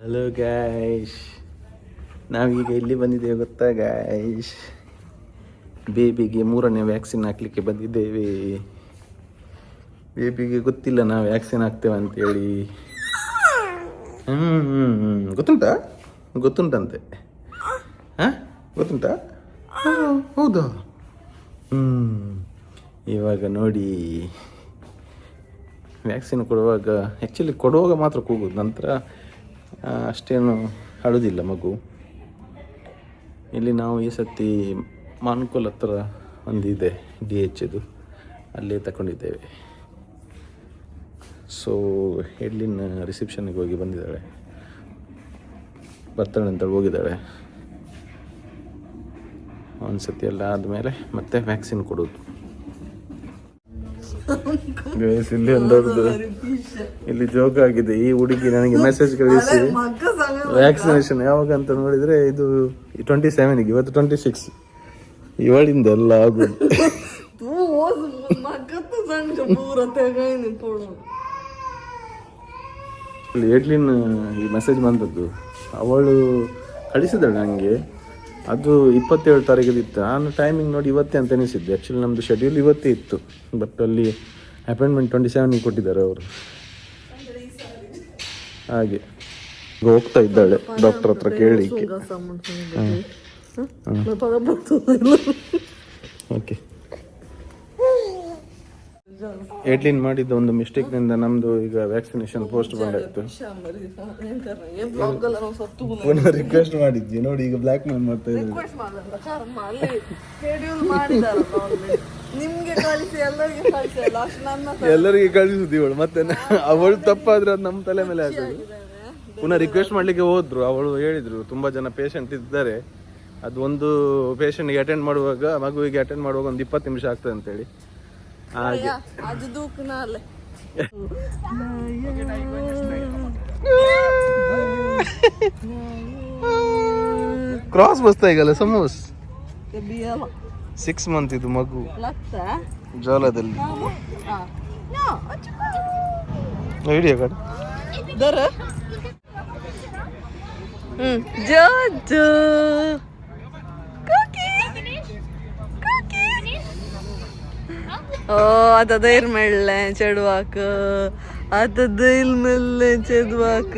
Hello guys, ನಾವೀಗ ಎಲ್ಲಿ ಬಂದಿದ್ದೇವೆ ಗೊತ್ತಾ ಗಾಯ್ಸ್? ಬೇಬಿಗೆ 3ನೇ ವ್ಯಾಕ್ಸಿನ್ ಹಾಕ್ಲಿಕ್ಕೆ ಬಂದಿದ್ದೇವೆ. ಬೇಬಿಗೆ ಗೊತ್ತಿಲ್ಲ ನಾವು ವ್ಯಾಕ್ಸಿನ್ ಹಾಕ್ತೇವೆ ಅಂತೇಳಿ. ಗೊತ್ತುಂಟಾ? ಗೊತ್ತುಂಟಂತೆ. ಹಾಂ, ಗೊತ್ತುಂಟಾ? ಹೌದಾ? ಇವಾಗ ನೋಡಿ, ವ್ಯಾಕ್ಸಿನ್ ಕೊಡುವಾಗ ಆ್ಯಕ್ಚುಲಿ ಕೊಡುವಾಗ ಮಾತ್ರ ಕೂಗೋದು, ನಂತರ ಅಷ್ಟೇನು ಅಳುವುದಿಲ್ಲ ಮಗು. ಇಲ್ಲಿ ನಾವು ಈ ಸರ್ತಿ ಮಾನ್ಕೋಲ್ ಹತ್ರ ಒಂದಿದೆ DH, ಅಲ್ಲೇ ತಗೊಂಡಿದ್ದೇವೆ. ಸೊ ಹೆಡ್ಲಿನ ರಿಸೆಪ್ಷನ್ನಿಗೆ ಹೋಗಿ ಬಂದಿದ್ದಾಳೆ, ಬರ್ತಾಳೆ ಅಂತ ಹೋಗಿದ್ದಾಳೆ. ಒಂದು ಸತಿ ಎಲ್ಲ ಆದಮೇಲೆ ಮತ್ತೆ ವ್ಯಾಕ್ಸಿನ್ ಕೊಡೋದು. ಇಲ್ಲಿ ಒಂದೊಂದು ಇಲ್ಲಿ ಜೋಕ್ ಆಗಿದೆ. ಈ ಹುಡುಗಿ ನನಗೆ ಮೆಸೇಜ್ ಕಳಿಸಿ ವ್ಯಾಕ್ಸಿನೇಷನ್ ಯಾವಾಗ ಅಂತ ನೋಡಿದ್ರೆ ಇದು 27ಗೆ, ಇವತ್ತು 26. ಇವಳಿಂದ ಎಲ್ಲ ಆಗುದು. ಏಡ್ಲಿನ್ ಈ ಮೆಸೇಜ್ ಬಂದದ್ದು ಅವಳು ಕಳಿಸಿದಳು ನನಗೆ. ಅದು 27 ತಾರೀಕಿತ್ತು. ನಾನು ಟೈಮಿಂಗ್ ನೋಡಿ ಇವತ್ತೇ ಅಂತ ಎನಿಸಿದ್ದೆ. ಆ್ಯಕ್ಚುಲಿ ನಮ್ಮದು ಶೆಡ್ಯೂಲ್ ಇವತ್ತೇ ಇತ್ತು, ಬಟ್ ಅಲ್ಲಿ ಅಪಾಯಿಂಟ್ಮೆಂಟ್ 27ಗೆ ಕೊಟ್ಟಿದ್ದಾರೆ ಅವರು. ಹಾಗೆ ಹೋಗ್ತಾ ಇದ್ದಾಳೆ ಡಾಕ್ಟರ್ ಹತ್ರ ಕೇಳಲಿಕ್ಕೆ. ಓಕೆ, ಏಡ್ಲಿನ್ ಮಾಡಿದ್ದ ಒಂದು ಮಿಸ್ಟೇಕ್ನಿಂದ ನಮ್ಮದು ಈಗ ವ್ಯಾಕ್ಸಿನೇಷನ್ ಪೋಸ್ಟ್ ಬಂದಾಯಿತು. ಪುನಃ ರಿಕ್ವೆಸ್ಟ್ ಮಾಡಿದ್ವಿ ನೋಡಿ, ಈಗ ಬ್ಲ್ಯಾಕ್ ಮೇಲ್ ಮಾಡ್ತಾ ಇದ್ದೀವಿ. ಎಲ್ಲರಿಗೆ ಕಳಿಸುದು ಇವಳು. ಮತ್ತೆ ಅವಳು ತಪ್ಪಾದ್ರೆ ಅದು ನಮ್ಮ ತಲೆ ಮೇಲೆ ಆಗ್ತದೆ. ಪುನಃ ರಿಕ್ವೆಸ್ಟ್ ಮಾಡ್ಲಿಕ್ಕೆ ಹೋದ್ರು. ಅವಳು ಹೇಳಿದ್ರು ತುಂಬಾ ಜನ ಪೇಷಂಟ್ ಇದ್ದಾರೆ, ಅದು ಒಂದು ಪೇಷಂಟ್ಗೆ ಅಟೆಂಡ್ ಮಾಡುವಾಗ, ಮಗುವಿಗೆ ಅಟೆಂಡ್ ಮಾಡುವಾಗ ಒಂದು 20 ನಿಮಿಷ ಆಗ್ತದೆ ಅಂತೇಳಿ. ಹಾಗೆ ಕ್ರಾಸ್ ಬಸ್ತಾ ಈಗಲ್ಲ ಸಮೋಸ್ 6 ಮಂತ್ ಇದು ಮಗು ಜೋಲದಲ್ಲಿ. ವಿಡಿಯೋ ಕಡೆ आता देर मेळ्ळें चेडवाक, आतां दैल मेळ्ळें चेडवाक.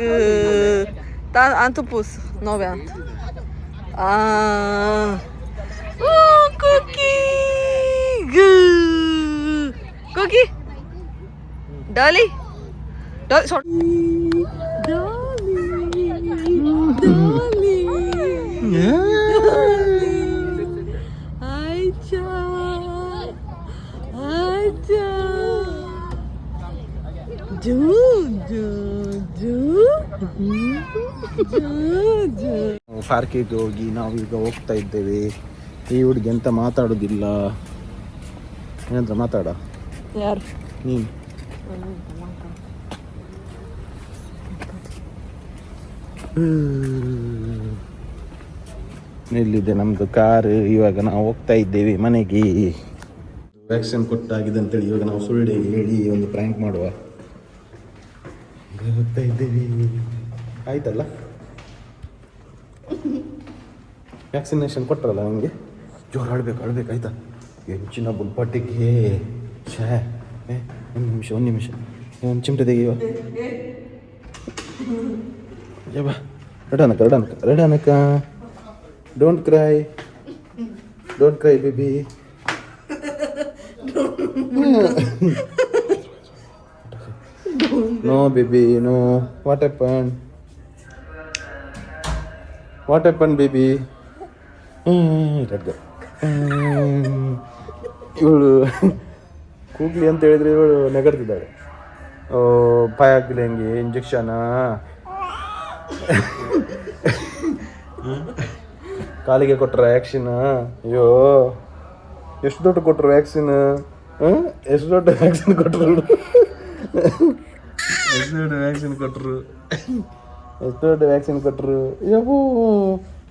आतां पूस नव्यांत. कुकी कुकी डॉली ಪಾರ್ಕಿಗೆ ಹೋಗಿ ನಾವೀಗ ಹೋಗ್ತಾ ಇದ್ದೇವೆ. ಈ ಹುಡುಗಿ ಎಂತ ಮಾತಾಡೋದಿಲ್ಲ. ಏನಂತ ಮಾತಾಡ? ಯಾರು? ನೀನು. ಎಲ್ಲಿದೆ ನಮ್ಮದು ಕಾರು? ಇವಾಗ ನಾವು ಹೋಗ್ತಾ ಇದ್ದೇವೆ ಮನೆಗೆ. ವ್ಯಾಕ್ಸಿನ್ ಕೊಟ್ಟಾಗಿದೆ ಅಂತೇಳಿ ಇವಾಗ ನಾವು ಸುಳ್ಳು ಹೇಳಿ ಒಂದು ಪ್ರ್ಯಾಂಕ್ ಮಾಡುವ. ಹೋಗ್ತಾ ಇದ್ದೇವೆ, ಆಯ್ತಲ್ಲ? ವ್ಯಾಕ್ಸಿನೇಷನ್ ಕೊಟ್ಟರಲ್ಲ ನನಗೆ. ಜೋರು ಅಳ್ಬೇಕು ಆಯ್ತಾ? ಹೆಚ್ಚಿನ ಬುಲ್ಪಟ್ಟಿಗೆ ಶೇ. ಒಂದು ನಿಮಿಷ ಒಂದು ಚಿಮಟೆ ತೆಗೆಯುವ. ಬಾ, ರೆಡ್ ಅನಕ. Don't cry baby. No baby, no. What happened baby? ಇವಳು ಕೂಗ್ಲಿ ಅಂತ ಹೇಳಿದ್ರೆ ಇವಳು ನೆಗಡ್ತಿದ್ದಾಳೆ. ಭಯ ಆಗ್ತಿಲ್ಲ ಹೆಂಗೆ? ಇಂಜೆಕ್ಷನ್ ಕಾಲಿಗೆ ಕೊಟ್ಟರ ವ್ಯಾಕ್ಸಿನ್? ಅಯ್ಯೋ, ಎಷ್ಟು ದೊಡ್ಡ ಕೊಟ್ಟರು ವ್ಯಾಕ್ಸಿನ್? ಎಷ್ಟು ದೊಡ್ಡ ವ್ಯಾಕ್ಸಿನ್ ಕೊಟ್ಟರು? ಎಷ್ಟು ದೊಡ್ಡ ವ್ಯಾಕ್ಸಿನ್ ಕೊಟ್ಟರು? ಯಬ್ಬೋ,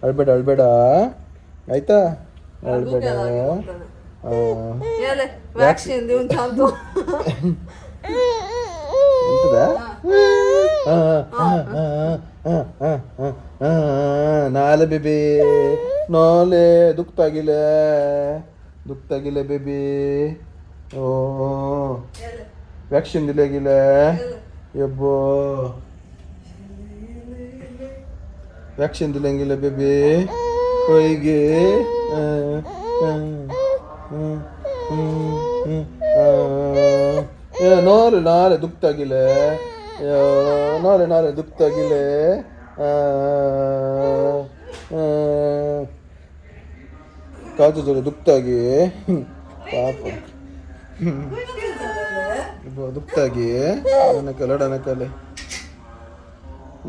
ಅಳ್ಬೇಡ ಆಯ್ತಾ? ಅಳ್ಬೇಡ. ವ್ಯಾಕ್ಸಿನ್ ಎಂತದ? ನಾಳೆ ಬೇಬಿ ನಾಳೆ ದುಕ್ತಾಗಿಲ್ಲ ಬೇಬಿ ಓ ವ್ಯಾಕ್ಸಿನ್ ದಿಲಾಗಿಲ್ಲ ಯಬ್ಬೋ ವ್ಯಾಕ್ಸಿನ್ ದಿಲಂಗಿಲ್ಲ ಬೇಬಿ ಹೊಯ್ಗೆ ನಾಳೆ ದುಕ್ತಾಗಿಲ್ಲ ನಾಳೆ ದುಕ್ತಾಗಿಲ್ಲ ಕಾಜು ಜೋರ ದುಕ್ತಾಗಿ ಪಾಪ ದುಕ್ತಾಗಿ ಅನಕಲೆ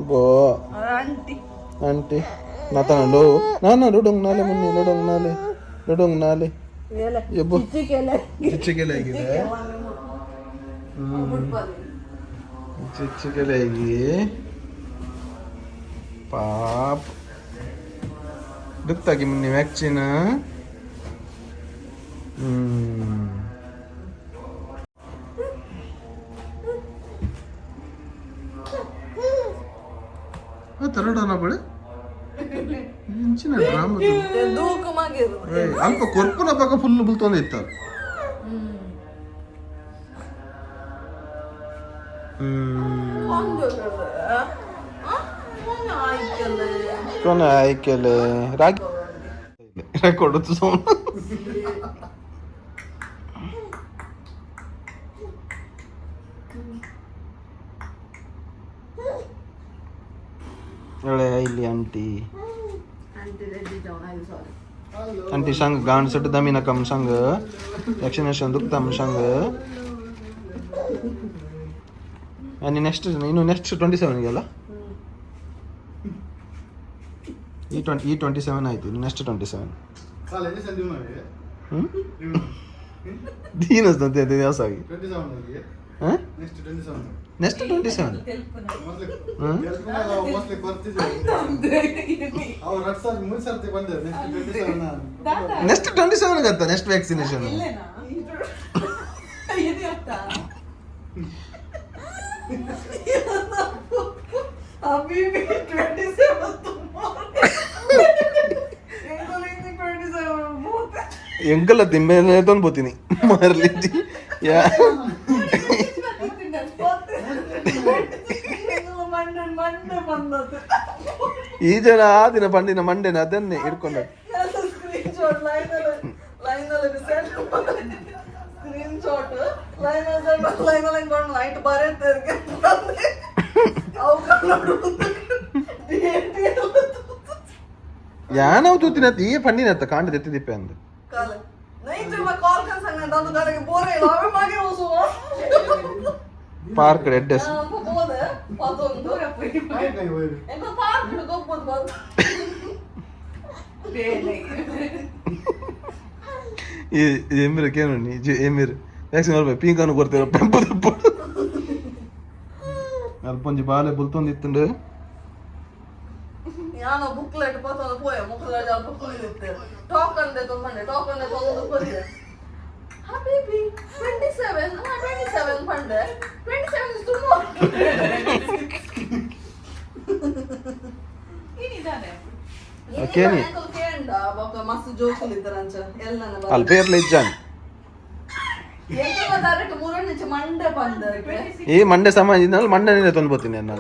ಬೋ ಆಂಟಿ ನಾತನಂಡು ನಾನು ಲುಡೊಂಗ್ ನಾಲೆ ಮುನ್ನಿ ಲುಡೊಂಗ್ ನಾಲೆ ಯಬ್ಬೋ ಚಿಚ್ಚಿಗೆಲೆ ಆಗಿದೆ ಚಿಚ್ಚಿಗೆಲೆ ಆಗಿ ಪಾಪ ದುಕ್ತಾಗಿ ಮುನ್ನಿ ವ್ಯಾಕ್ಸಿನ್ ತರಡನ ಬಳೆ ಇಂಚಿನ ಡ್ರಾಮ ಅಲ್ಪ ಕೊರ್ಪುನ ಪಕ್ಕ ಫುಲ್ ಬುಲ್ತೊಂದು ಇತ್ತ ಕೊನೆ ಆಯ್ಕೆಲೆ ರಾಗಿ ಕೊಡುತ್ತು ಸೌಂಡ್ ಇಲ್ಲಿ आंटी सांग गाण सट दमी नकम सांग वॅक्सिनेशन दुखता सांग आणि नेक्स्ट इನ್ನು नेक्स्ट 27 गेला ಈ 27 ಆಯ್ತು ಇನ್ನು ನೆಕ್ಸ್ಟ್ 27 ಸಾಲೇನೆ ಸಂದಿ ಮಾಡಿ ದೀನಸ್ ನಂತೆ ದಿವಸ ಆಗಿ 27 ಹ ನೆಕ್ಸ್ಟ್ 27 ನೆಕ್ಸ್ಟ್ 27 ಗಂತ ನೆಕ್ಸ್ಟ್ ವ್ಯಾಕ್ಸಿನೇಷನ್ ಎಂಕಲ್ಲ ತಿಂಬೆ ತೊಂದು ಬೋತೀನಿ ಮಾರ್ಲಿ ಯಾ ಈ ಜನ ಆ ದಿನ ಪಂಡಿನ ಮಂಡೆನ ಅದನ್ನೇ ಹಿಡ್ಕೊಂಡ ಯಾನವ್ ತೂತಿನತ್ ಈ ಪಂಡಿನತ್ತ ಕಾಂಡ ಎತ್ತಿದಿಪ್ಪೆ ಅಂದ ಪಾರ್ಕ್ ಅಡ್ರೆಸ್ ಎಮಿರ್ ಕೇಳಿ ಎಮಿರ್ ವ್ಯಾಕ್ಸಿನ್ ಬರ್ಬೇಕು ಪೀಂಕನ್ನು ಕೊಡ್ತೀರ ಪೆಂಪದಪ್ಪ ಅಲ್ಪೊಂಜಿ ಬಾಲೆ ಬುಲ್ತೊಂದಿತ್ತುಂಡು ಯಾನೋ ಬುಕ್ಲೆಟ್ ಪತ್ತೊಂದು ಪೋಯ ಮುಖದ ಅಲ್ಪ ಕುಳಿದಿತ್ತೆ token they ತೊಂಬಂಡೆ token they ತೊಂದು ಕೊರಿದೆ Habibi 27 Pande 27 is tomorrow ಏನಿದಾನೆ ಓಕೆನಿ ಕೇಂಡ ಬಾಪ ಮಸ್ತ್ ಜೋಕುಲಿದ್ದರಂಚ ಎಲ್ಲನ ಅಲ್ಪೇರ್ಲ ಇಜ್ಜಾನ್ ಏಕೆ ಡೈರೆಕ್ಟ್ ಮೂರನೇ ನಿಂಚ ಮಂಡೆ ಬಂದಕ್ಕೆ ಈ ಮಂಡೆ ಸಮಾಜದಿಂದ ಮಂಡೆನೇ ತಂದು ಬರ್ತೀನಿ ನಾನು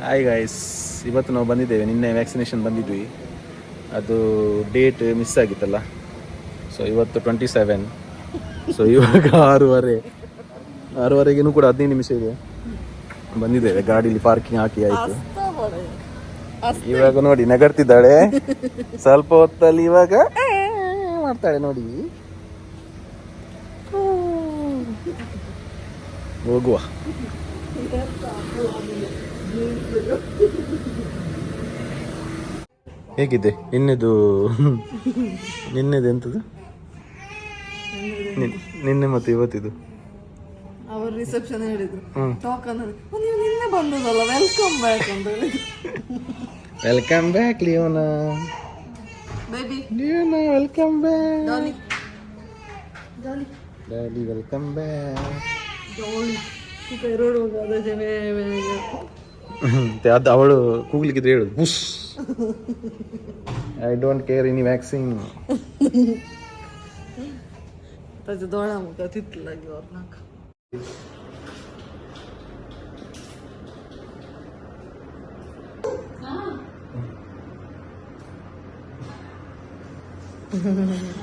ಹಾಯ್ ಗೈಸ್ ಇವತ್ತು ನಾವು ಬಂದಿದ್ದೇವೆ ನಿನ್ನೆ ವ್ಯಾಕ್ಸಿನೇಷನ್ ಬಂದಿದ್ವಿ ಅದು ಡೇಟ್ ಮಿಸ್ ಆಗಿತ್ತಲ್ಲ ಸೊ ಇವತ್ತು 27 ಸೊ ಇವಾಗ 6:30 ಕೂಡ 15 ನಿಮಿಷ ಇದೆ ಬಂದಿದ್ದೇವೆ ಗಾಡೀಲಿ ಪಾರ್ಕಿಂಗ್ ಹಾಕಿ ಆಯಿತು ಇವಾಗ ನೋಡಿ ನಗರ್ತಿದ್ದಾಳೆ ಸ್ವಲ್ಪ ಹೊತ್ತಲ್ಲಿ ಇವಾಗ ಮಾಡ್ತಾಳೆ ನೋಡಿ ಹೋಗುವ ಹೇಗಿದೆ ನಿನ್ನೆದು ಎಂಥದ್ದು ನಿನ್ನೆ ಮತ್ತೆ ಇವತ್ತಿದು ಅವರು ರಿಸೆಪ್ಷನ್ ಹೇಳಿದ್ರು ಟೋಕನ್ ನೀವು ನಿನ್ನೆ ಬಂದದಲ್ಲ ವೆಲ್ಕಮ್ ಬ್ಯಾಕ್ ಅಂತ ಹೇಳಿದ್ರು welcome back Leona baby Leona welcome back Dolly daddy welcome back काही रोड बघा त्याचे वेगवेगळे ते आता ಅವಳು ಕೂಗ್ಲಿಕ್ಕಿದ್ರೆ ಹೇಳು ಬುಸ್ I don't care any vaccine त्याच्या डोळ्यामुळे तिथं लागेवर नाका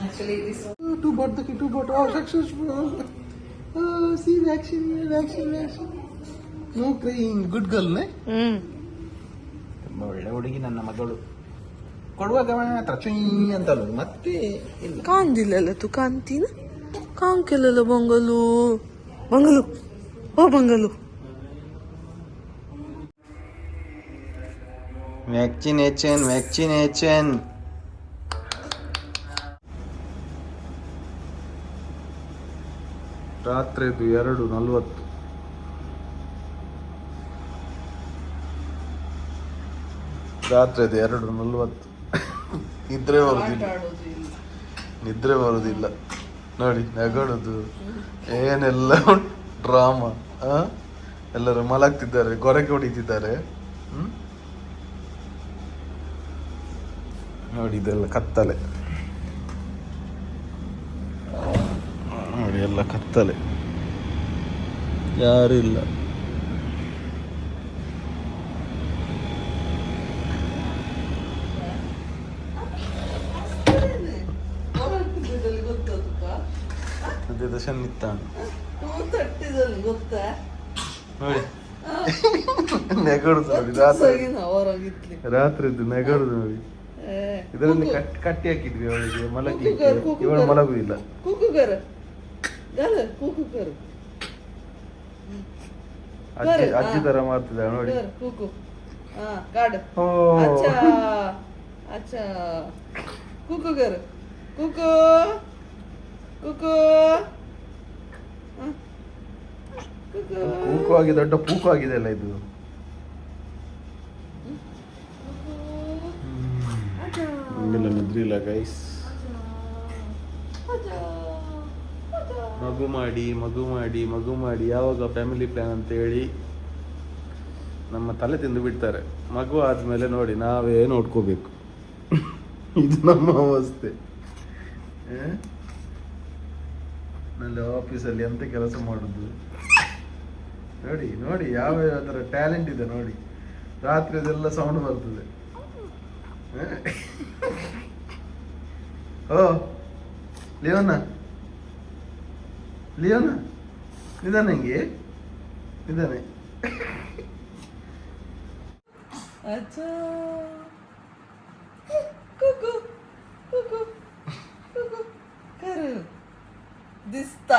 Actually, this one. Two bot. Oh, successful. Oh, see vaccine. No crying. Good girl, ne? ತುಂಬ ಒಳ್ಳೆ ಹುಡುಗಿ ನನ್ನ ಮಗಳು ಕೊಡುವಾಗ ಮಾತ್ರ ಚುಯ್ ಅಂತಲ್ಲ ಮತ್ತೆ ಇಲ್ಲ ಕಾಂದಿಲ್ಲ ತು ಕಾಂತಿನ ಕಾಂಕೆಲ್ಲ ಬಂಗಲು ಓ ಬಂಗಲು ವ್ಯಾಕ್ಸಿನೇಷನ್ ರಾತ್ರಿದು 2:40 ರಾತ್ರಿದು 2:40 ನಿದ್ರೆ ಬರುದಿಲ್ಲ ನೋಡಿ ನಗಡುದು ಏನೆಲ್ಲ ಡ್ರಾಮಾ ಎಲ್ಲರೂ ಮಲಗ್ತಿದ್ದಾರೆ ಗೊರಕೆ ಹೊಡಿತಿದ್ದಾರೆ ನೋಡಿ ಇದೆಲ್ಲ ಕತ್ತಲೆ ನೋಡಿ ಎಲ್ಲ ಕತ್ತಲೆ ಯಾರು ಇಲ್ಲ ಅದೇ ದಶನ್ ನಿತ್ತಾನ ಗೊತ್ತಾ ನೋಡಿ ನೆಗಡುದು ನೋಡಿ ರಾತ್ರಿದ್ದು ನೆಗಡುದು ನೋಡಿ ಇದರಲ್ಲಿ ಕಟ್ಟಿ ಹಾಕಿದ್ವಿ ಅವಳಿಗೆ ಮಲಗ್ಲಿಕ್ಕೆ ಇವಳು ಮಲಗುದಿಲ್ಲ ಅಜ್ಜಿ ತರ ಮಾಡ್ತಿದ್ದಾಳೆ ನೋಡಿ ಕೂಕು ಆಗಿ ದೊಡ್ಡ ಪೂಕು ಆಗಿದೆ ಅಲ್ಲ ಇದು ನಿದ್ರೆ ಇಲ್ಲ ಗೈಸ್ ಮಗು ಮಾಡಿ ಯಾವಾಗ ಫ್ಯಾಮಿಲಿ ಪ್ಲಾನ್ ಅಂತ ಹೇಳಿ ನಮ್ಮ ತಲೆ ತಿಂದು ಬಿಡ್ತಾರೆ. ಮಗು ಆದ್ಮೇಲೆ ನೋಡಿ ನಾವೇ ನೋಡ್ಕೋಬೇಕು. ಇದು ನಮ್ಮ ಅವಸ್ಥೆ. ನಲ್ಲಿ ಆಫೀಸಲ್ಲಿ ಎಂತ ಕೆಲಸ ಮಾಡುದು ನೋಡಿ ನೋಡಿ ಯಾವ ತರ ಟ್ಯಾಲೆಂಟ್ ಇದೆ ನೋಡಿ. ರಾತ್ರಿ ಅದೆಲ್ಲ ಸೌಂಡ್ ಬರ್ತದೆ. ಓ ಲಿಯೋನಾ ನಿಧಾನಂಗೆ ನಿಧಾನೆ. अच्छा कुकू कुकू कुकू कर दिसता